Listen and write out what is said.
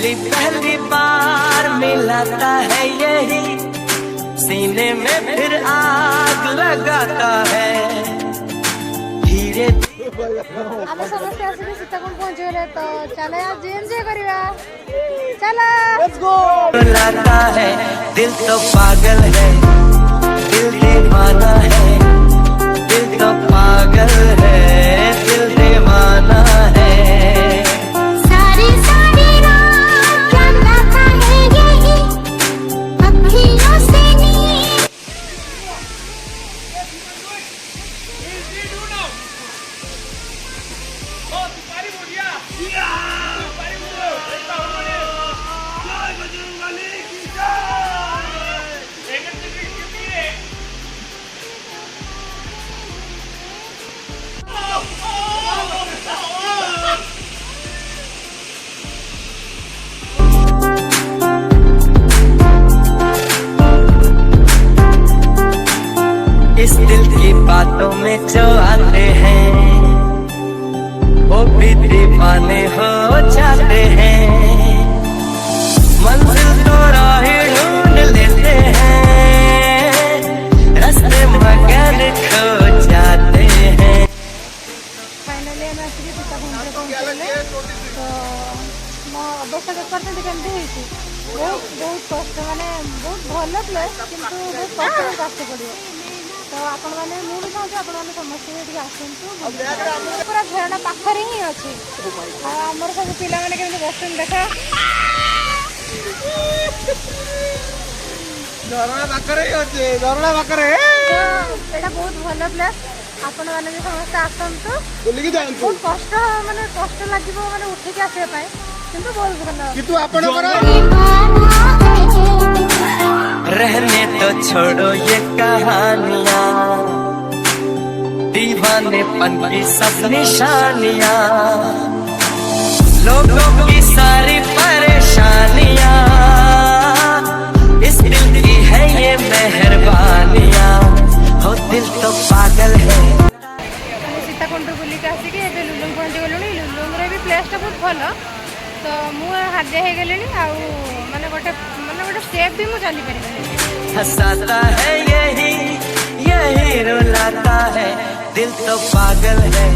पहली बार मिलाता है यही, सीने में फिर आग लगाता है धीरे। ଆମେ ସମସ୍ତେ ଆସିକି ସୀତାକୁଣ୍ଡ ପହଞ୍ଚିଗଲେ ତ ଚାଲେ ଆଜି ଏନ୍ଜୟ କରିବା। चलो लेट्स गो। लाता है दिल तो पागल है, दिल दीवाना है, दिल तो पागल है, दिल दीवाना है। सारी सारी रात क्या लाता है यही अखियों से नींद। इस दिल की बातों में जो आते हैं वो भी दीवाने हो जाते हैं। मंजिल तो राह ढूंढ लेते हैं, रास्ते मगर खो जाते हैं। फाइनली हम आसिक सीताकुंड पहुँचले तो मो अवस्था देखते केमती होती बहुत बहुत कष्ट माने बहुत भल प्लेस किंतु बहुत कष्ट आसते पड़ो। तो आपण मैंने मुझे चाहूँ आपण मैंने समस्त आसतु पूरा झरना पाखरे ही अच्छे आमर सब पिला मैंने केमती बस देख झरना पाखरे अच्छे झरना पाखरे एटा बहुत भल प्लेस। आपण मैंने भी समस्त आसतु बहुत कष्ट माने कष्ट लगे माने उठिक आसवाई किंतु बहुत भल किंतु आपण रहने तो छोड़ो ये कहानियाँ, दीवानेपन की सब निशानियाँ, लोगों की सारी परेशानियाँ, इस दिल की है ये मेहरबानियाँ, हो दिल तो पागल है। सीताकुंड बुलिक आसिक लुलुंग पहुँची गलुणी। लुलुंग भी प्लेसटा बहुत भल तो मुझे हाजिया हो गली माने गोटे स्टेप भी मुझे चली पारि। हंसाता है यही रुलाता है, दिल तो पागल है।